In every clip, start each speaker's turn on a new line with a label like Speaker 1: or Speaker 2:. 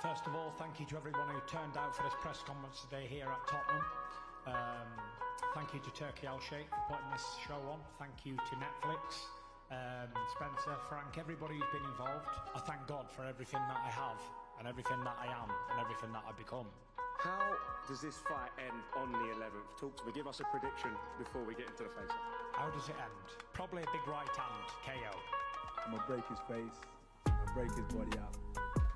Speaker 1: First of all, thank you to everyone who turned out for this press conference today here at Tottenham. Thank you to Turkey Al Sheikh for putting this show on. Thank you to Netflix, Spencer, Frank, everybody who's been involved. I thank God for everything that I have and everything that I am and everything that I've become.
Speaker 2: How does this fight end on the 11th? Talk to me, give us a prediction before we get into the face-off.
Speaker 1: How does it end? Probably a big right hand, KO.
Speaker 3: I'm gonna break his face, I'm gonna break his body out,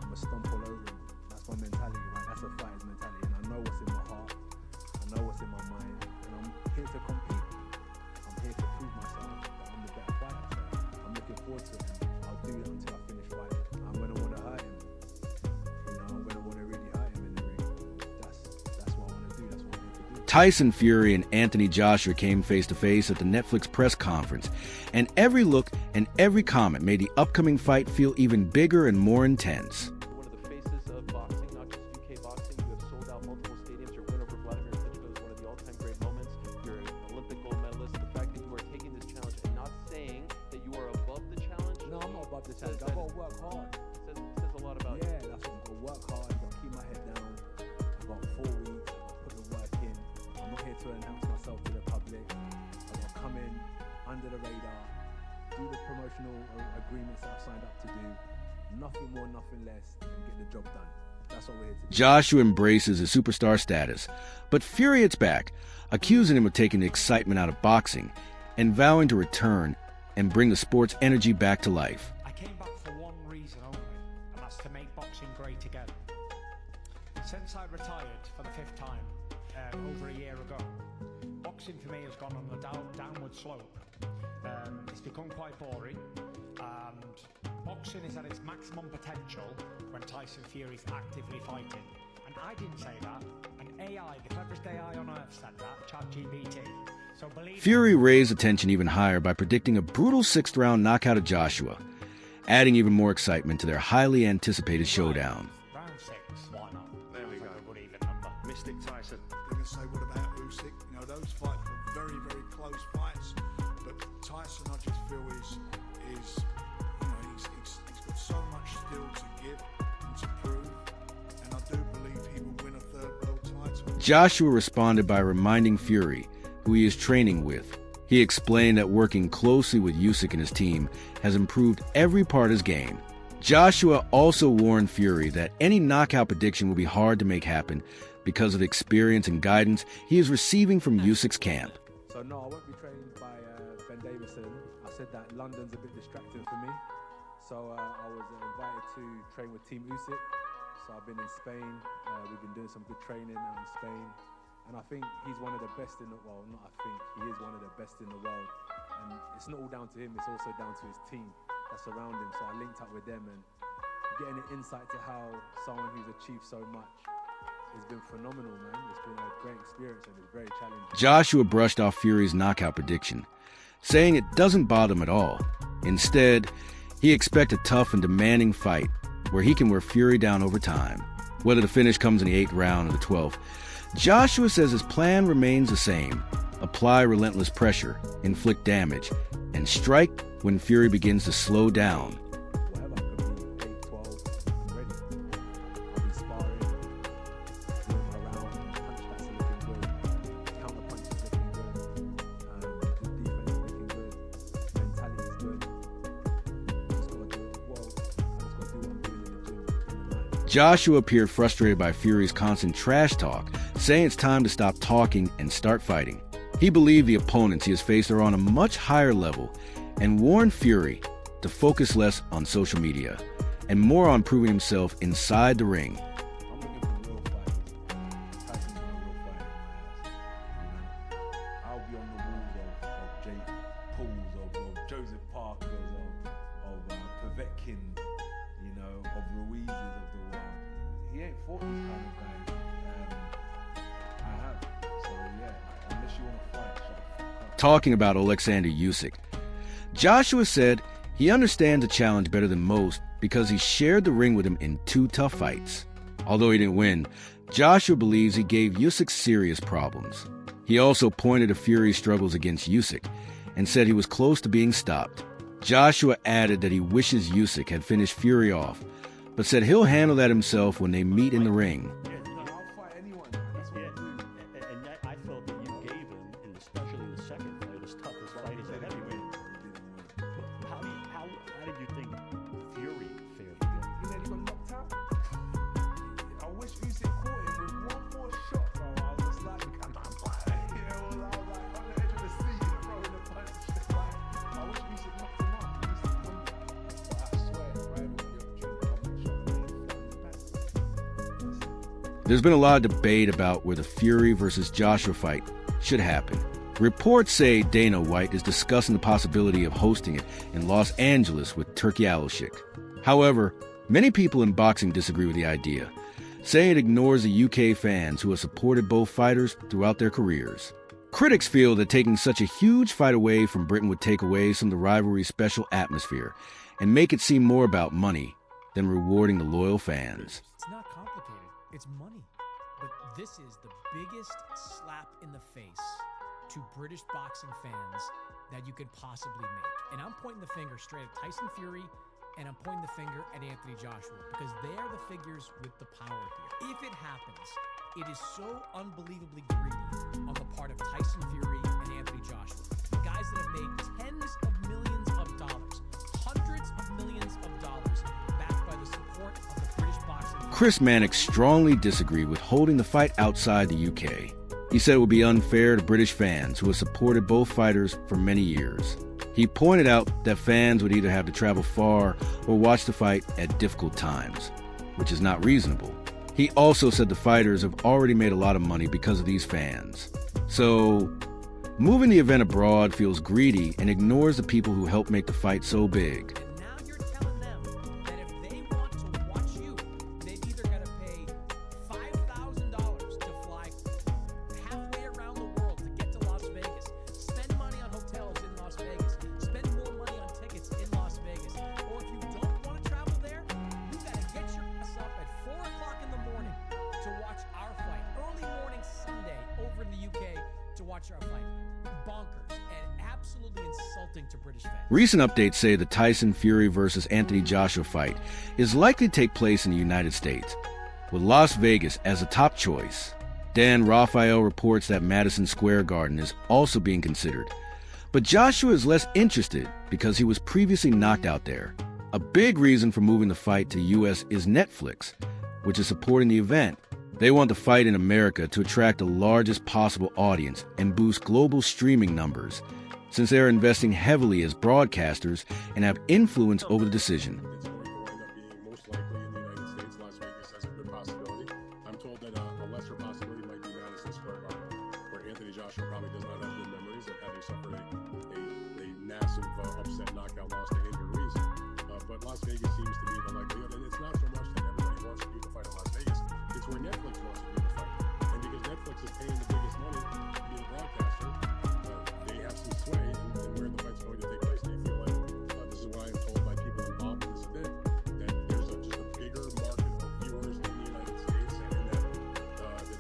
Speaker 3: I'm gonna stomp all over him. That's my mentality, right? That's a fighter's mentality, and I know what's in my heart, I know what's in my mind, and I'm here to compete. I'm here to prove myself that I'm the better fighter, so I'm looking forward to it, and I'll do it until I finish fighting. I'm gonna wanna hurt him, I'm gonna wanna really hurt him in the ring. That's what I wanna do, that's what I'm here to do.
Speaker 4: Tyson Fury and Anthony Joshua came face-to-face at the Netflix press conference, and every look and every comment made the upcoming fight feel even bigger and more intense.
Speaker 5: One of the faces of boxing, not just UK boxing. You have sold out multiple stadiums. Your win over Vladimir Klitschko is one of the all-time great moments. You're an Olympic gold medalist. The fact that you are taking this challenge and not saying that you are above the challenge.
Speaker 3: No, I'm not above the challenge. I've got to work hard.
Speaker 5: Says a lot about
Speaker 3: Yeah, that's what I've got to work hard. I've got to keep my head down. I've got 4 weeks. I've got to put the work in. I'm not here to announce myself to the public. I've got to come in under the radar, do the promotional agreements that I've signed up to do. Nothing more, nothing less, and get the job done. That's what we're here to do.
Speaker 4: Joshua embraces his superstar status, but Fury hits back, accusing him of taking the excitement out of boxing and vowing to return and bring the sport's energy back to life.
Speaker 1: I came back for one reason only, and that's to make boxing great again. Since I retired for the 5th time over a year ago, boxing for me has gone on the downward slope. It's become quite boring, and boxing is at its maximum potential when Tyson Fury is actively fighting. And I didn't say that, and AI, the cleverest AI on earth said that, ChatGPT. So believe
Speaker 4: Fury raised attention even higher by predicting a brutal 6th-round knockout of Joshua, adding even more excitement to their highly anticipated showdown.
Speaker 1: Round 6, why not?
Speaker 2: There we go.
Speaker 1: A good even number.
Speaker 2: Mystic Tyson.
Speaker 6: They're going to say, what about Usyk? You know, those fights were very, very close fights. But Tyson, I just feel is you know, he's got so much still to give and to prove. And I do believe he will win a 3rd world title.
Speaker 4: Joshua responded by reminding Fury who he is training with. He explained that working closely with Usyk and his team has improved every part of his game. Joshua also warned Fury that any knockout prediction will be hard to make happen because of the experience and guidance he is receiving from Usyk's camp.
Speaker 3: So no, I won't be trained by Ben Davison. I said that London's a bit distracting for me. So I was invited to train with Team Usyk. So I've been in Spain. We've been doing some good training out in Spain. And I think he's one of the best in the world. Not I think, he is one of the best in the world. And it's not all down to him, it's also down to his team that's around him. So I linked up with them, and getting an insight to how someone who's achieved so much has been phenomenal, man. It's been a great experience and it's very challenging.
Speaker 4: Joshua brushed off Fury's knockout prediction, saying it doesn't bother him at all. Instead, he expects a tough and demanding fight where he can wear Fury down over time. Whether the finish comes in the 8th round or the 12th, Joshua says his plan remains the same: apply relentless pressure, inflict damage, and strike when Fury begins to slow down.
Speaker 3: Whatever, could be 8, 12, I'm ready. I'll be sparring, doing my round, punch that's looking good, counter punch is looking good, the defense is looking good, mentality is good. Just gotta do it well. I just gotta do what I'm doing in the gym, in the night.
Speaker 4: Joshua appeared frustrated by Fury's constant trash talk, saying it's time to stop talking and start fighting. He believed the opponents he has faced are on a much higher level and warned Fury to focus less on social media and more on proving himself inside the ring.
Speaker 3: I'm looking for real fighters. Tyson's not a real fighter in my eyes. You know, I'll be on the walls of Jake Pauls, of Joseph Parkers, of Povetkins, you know, of Ruizes of the world. He ain't fought these kind of guys. I have. So yeah, unless you want to fight, shut the fuck up.
Speaker 4: Talking about Alexander Usyk, Joshua said he understands the challenge better than most because he shared the ring with him in 2 tough fights. Although he didn't win, Joshua believes he gave Usyk serious problems. He also pointed to Fury's struggles against Usyk and said he was close to being stopped. Joshua added that he wishes Usyk had finished Fury off, but said he'll handle that himself when they meet in the ring.
Speaker 3: I'll fight anyone. That's what I do.
Speaker 7: And I felt that you gave him, and especially in the second fight, his toughest fight as a heavyweight. How did you think Fury fared again?
Speaker 3: You know, he got knocked out. I wish Usyk caught him with one more shot, bro. I was just like, you know, I was like on the edge of the seat, throwing the punch. Just like, I wish Usyk knocked him out. Usyk won. But I swear, if I ever got the opportunity to come and shot,
Speaker 4: There's been a lot of debate about where the Fury versus Joshua fight should happen. Reports say Dana White is discussing the possibility of hosting it in Los Angeles with Turki Alashik. However, many people in boxing disagree with the idea, saying it ignores the UK fans who have supported both fighters throughout their careers. Critics feel that taking such a huge fight away from Britain would take away some of the rivalry's special atmosphere and make it seem more about money than rewarding the loyal fans.
Speaker 8: It's not complicated. It's money. But this is the biggest slap in the face to British boxing fans that you could possibly make. And I'm pointing the finger straight at Tyson Fury, and I'm pointing the finger at Anthony Joshua, because they are the figures with the power here. If it happens, it is so unbelievably greedy on the part of Tyson Fury and Anthony Joshua. The guys that have made tens of millions of dollars, hundreds of millions of dollars, backed by the support of the British boxing.
Speaker 4: Chris Mannix strongly disagreed with holding the fight outside the UK. He said it would be unfair to British fans who have supported both fighters for many years. He pointed out that fans would either have to travel far or watch the fight at difficult times, which is not reasonable. He also said the fighters have already made a lot of money because of these fans. So, moving the event abroad feels greedy and ignores the people who helped make the fight so big.
Speaker 8: And now you're telling them that if they want to watch you, they've either got to pay $5,000 to fly halfway around the world to get to Las Vegas, spend money on hotels in Las Vegas, spend more money on tickets in Las Vegas, or if you don't want to travel there, you got to get your ass up at 4 o'clock in the morning to watch our fight. Early morning Sunday over in the UK to watch our fight. Bonkers and absolutely insulting to British fans.
Speaker 4: Recent updates say the Tyson Fury versus Anthony Joshua fight is likely to take place in the United States, with Las Vegas as a top choice. Dan Raphael reports that Madison Square Garden is also being considered, but Joshua is less interested because he was previously knocked out there. A big reason for moving the fight to the U.S. is Netflix, which is supporting the event. They want the fight in America to attract the largest possible audience and boost global streaming numbers, since they are investing heavily as broadcasters and have influence over the decision.
Speaker 9: It's going to wind up being most likely in the United States. Las Vegas has a good possibility. I'm told that a lesser possibility might be Madison Square Garden, where Anthony Joshua probably does not have good memories of having suffered a massive upset knockout loss to Andrew Ruiz. But Las Vegas seems to be the likelihood, and it's not so much that everybody wants to do the fight in Las Vegas. It's where Netflix wants to do the fight. And because Netflix is paying the biggest money to be the broadcaster, they have some sway in where the fight's going to take place. They feel like, this is what I am told by people involved in this event, that there's just a bigger market of viewers in the United States, and that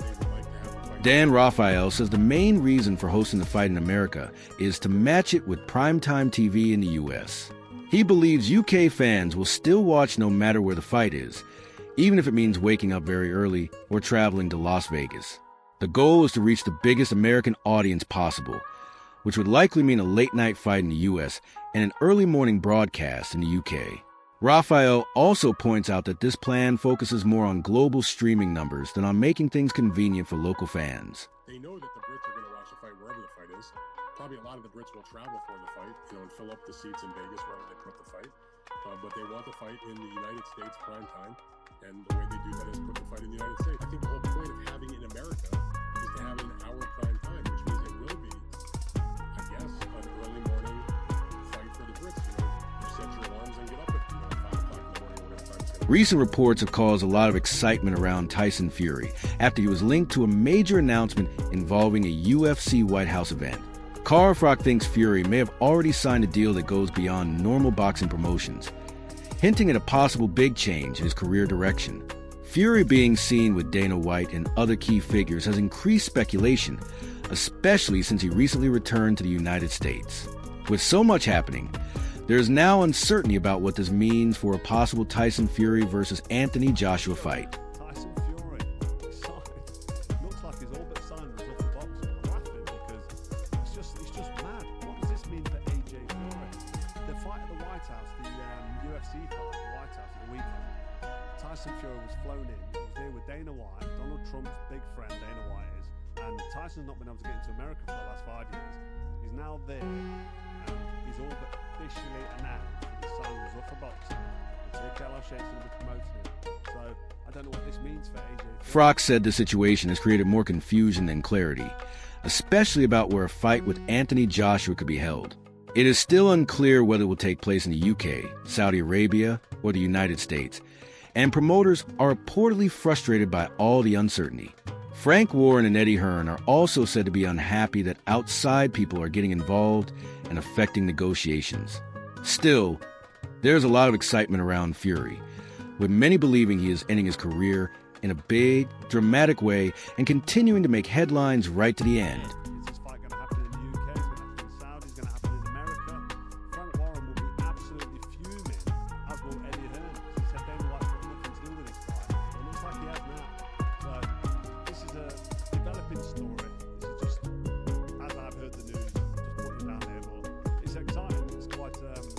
Speaker 9: they would like to have the fight.
Speaker 4: Dan Raphael says the main reason for hosting the fight in America is to match it with primetime TV in the U.S. He believes UK fans will still watch no matter where the fight is, even if it means waking up very early or traveling to Las Vegas. The goal is to reach the biggest American audience possible, which would likely mean a late-night fight in the U.S. and an early morning broadcast in the UK. Raphael also points out that this plan focuses more on global streaming numbers than on making things convenient for local fans.
Speaker 9: They know that the Brits are going to watch the fight wherever the fight is. Probably a lot of the Brits will travel for the fight, and fill up the seats in Vegas wherever they put the fight. But they want the fight in the United States prime time, and the way they do that is put the fight in the United States. I think the whole point of having it in America is to have it in our prime time, which means it will be, I guess, an early morning fight for the Brits. You set your alarms and get up at 5 o'clock in the morning, whatever time it's going to be.
Speaker 4: Recent reports have caused a lot of excitement around Tyson Fury after he was linked to a major announcement involving a UFC White House event. Carl Frock thinks Fury may have already signed a deal that goes beyond normal boxing promotions, hinting at a possible big change in his career direction. Fury being seen with Dana White and other key figures has increased speculation, especially since he recently returned to the United States. With so much happening, There's now uncertainty about what this means for a possible Tyson Fury versus Anthony Joshua fight.
Speaker 7: Tyson Fury signed. Looks like he's all but signed with the boxing. I'm laughing because it's just mad. What does this mean for AJ Fury? The fight at the White House, the UFC fight at the White House at the weekend. Tyson Fury was flown in. He was there with Dana White, Donald Trump's big friend Dana White is, and Tyson's not been able to get into America for the last 5 years. He's now there, and he's all but officially announced that his son was up for boxing. JKL Shane's going to be promoting him. So I don't know what this means for AJ.
Speaker 4: Frock said the situation has created more confusion than clarity, especially about where a fight with Anthony Joshua could be held. It is still unclear whether it will take place in the UK, Saudi Arabia, or the United States, and promoters are reportedly frustrated by all the uncertainty. Frank Warren and Eddie Hearn are also said to be unhappy that outside people are getting involved and affecting negotiations. Still, there's a lot of excitement around Fury, with many believing he is ending his career in a big, dramatic way and continuing to make headlines right to the end.
Speaker 7: Is this fight going to happen in the UK? It's going to happen in Saudi? It's going to happen in America? Frank Warren will be absolutely fuming, as will Eddie Hearn. He said Dana White's got nothing to do with this fight. It looks like he has now. So this is a developing story. This is just, as I've heard the news, just putting it down there. But it's exciting. It's quite, I don't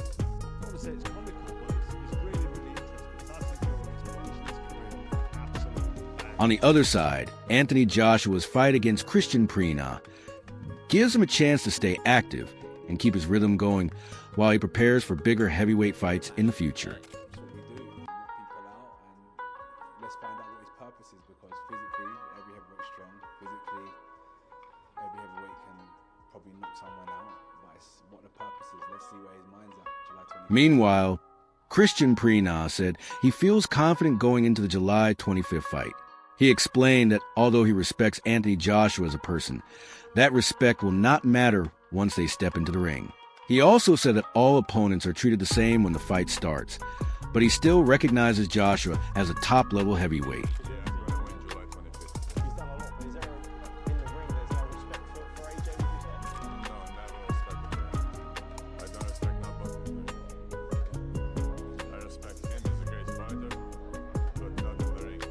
Speaker 7: want to say it's comical, but it's really, really interesting. Tyson Fury is finishing his career absolutely bang.
Speaker 4: On the other side, Anthony Joshua's fight against Christian Prina gives him a chance to stay active and keep his rhythm going while he prepares for bigger heavyweight fights in the future.
Speaker 3: That's what we do. We knock people out and let's find out what his purpose is, because physically, every heavyweight's strong. Physically, every heavyweight can probably knock someone out, but it's what the purpose is. Let's see where his mind's at. July 25th.
Speaker 4: Meanwhile, Christian Prina said he feels confident going into the July 25th fight. He explained that although he respects Anthony Joshua as a person, that respect will not matter once they step into the ring. He also said that all opponents are treated the same when the fight starts, but he still recognizes Joshua as a top-level heavyweight.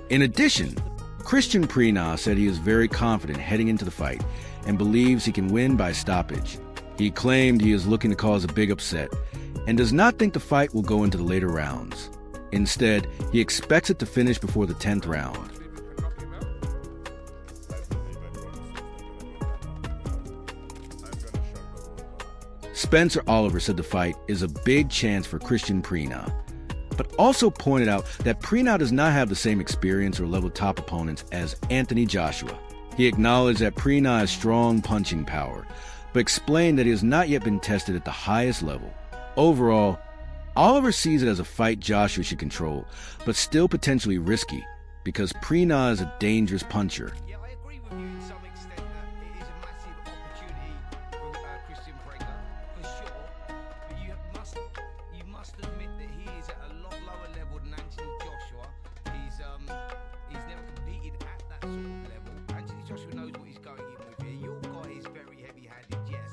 Speaker 4: In addition, Christian Prina said he is very confident heading into the fight and believes he can win by stoppage. He claimed he is looking to cause a big upset and does not think the fight will go into the later rounds. Instead, he expects it to finish before the 10th round. Spencer Oliver said the fight is a big chance for Christian Prina, but also pointed out that Prina does not have the same experience or level top opponents as Anthony Joshua. He acknowledged that Prina has strong punching power, but explained that he has not yet been tested at the highest level. Overall, Oliver sees it as a fight Joshua should control, but still potentially risky, because Prina is a dangerous puncher.
Speaker 10: Yeah, I agree with you in some extent that it is a massive opportunity for Christian Prina, for sure. But you must admit that he is at a lot lower level than Anthony Joshua. He's never competed at that sort of level. Anthony Joshua knows what he's going in with here. Your guy is very heavy-handed, yes,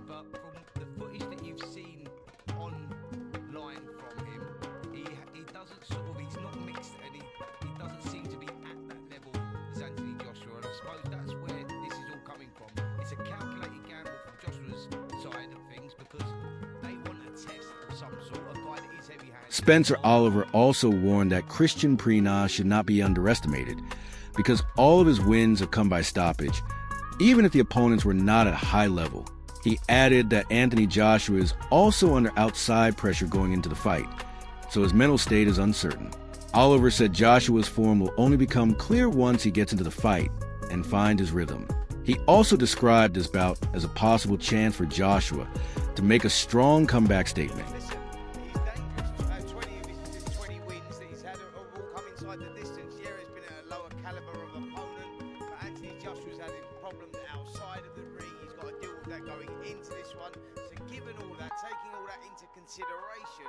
Speaker 10: but from the footage that you've seen online from him, he doesn't sort of, he's not mixed, and he doesn't seem to be at that level as Anthony Joshua, and I suppose that's where this is all coming from. It's a calculated gamble from Joshua's side of things, because they want a test of some sort, a guy that is heavy-handed.
Speaker 4: Spencer Oliver also warned that Christian Prina should not be underestimated, because all of his wins have come by stoppage, even if the opponents were not at a high level. He added that Anthony Joshua is also under outside pressure going into the fight, so his mental state is uncertain. Oliver said Joshua's form will only become clear once he gets into the fight and find his rhythm. He also described this bout as a possible chance for Joshua to make a strong comeback statement.
Speaker 10: Listen, he's dangerous. 20 of his 20 wins that he's had have all come inside the distance. Yeah, it's been a lower caliber of opponent, but Anthony Joshua's had a problem outside of the ring. He's got to deal with that going into this one. So given all that, taking all that into consideration,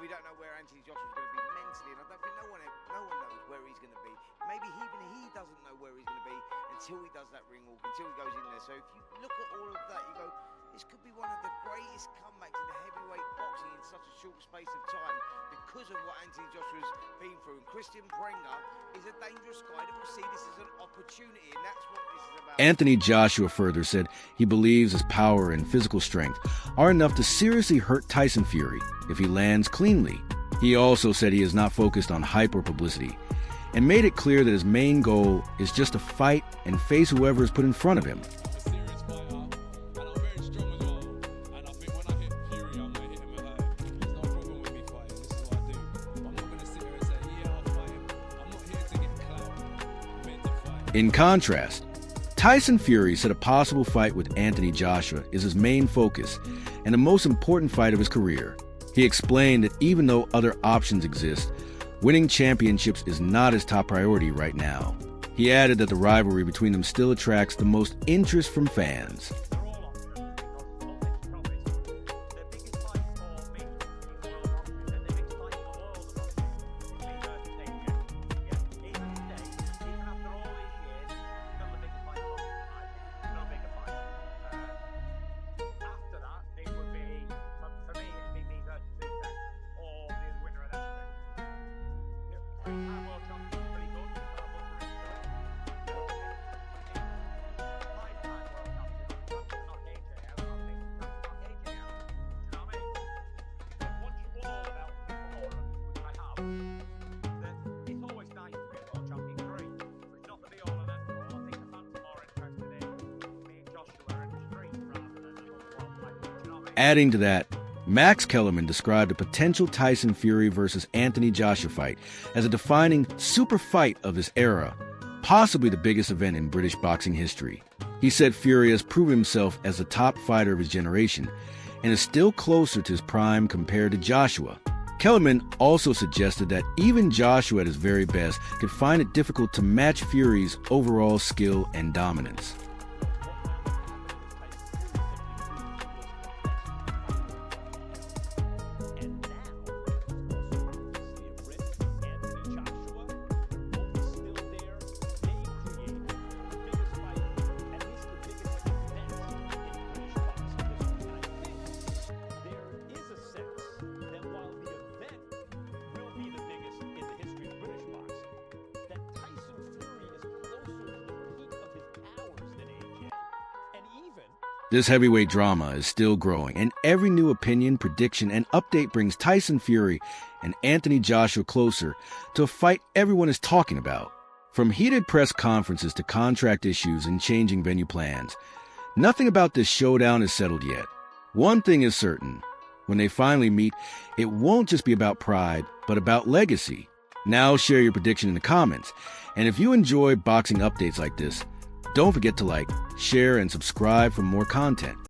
Speaker 10: we don't know where Anthony Joshua's going to be mentally, and I don't think no one knows where he's going to be. Maybe even he doesn't know where he's going to be until he does that ring walk, until he goes in there. So if you look at all of that, you go, This could be one of the greatest comebacks in the heavyweight boxing in such a short space of time because of what Anthony Joshua's been through. And Christian Prenga is a dangerous guy that will see this as an opportunity, and that's what this is about.
Speaker 4: Anthony Joshua further said he believes his power and physical strength are enough to seriously hurt Tyson Fury if he lands cleanly. He also said he is not focused on hype or publicity, and made it clear that his main goal is just to fight and face whoever is put in front of him. In contrast, Tyson Fury said a possible fight with Anthony Joshua is his main focus and the most important fight of his career. He explained that even though other options exist, winning championships is not his top priority right now. He added that the rivalry between them still attracts the most interest from fans. Adding to that, Max Kellerman described a potential Tyson Fury versus Anthony Joshua fight as a defining super fight of this era, possibly the biggest event in British boxing history. He said Fury has proven himself as the top fighter of his generation and is still closer to his prime compared to Joshua. Kellerman also suggested that even Joshua at his very best could find it difficult to match Fury's overall skill and dominance. This heavyweight drama is still growing, and every new opinion, prediction, and update brings Tyson Fury and Anthony Joshua closer to a fight everyone is talking about. From heated press conferences to contract issues and changing venue plans, nothing about this showdown is settled yet. One thing is certain: when they finally meet, it won't just be about pride, but about legacy. Now share your prediction in the comments, and if you enjoy boxing updates like this, don't forget to like, share, and subscribe for more content.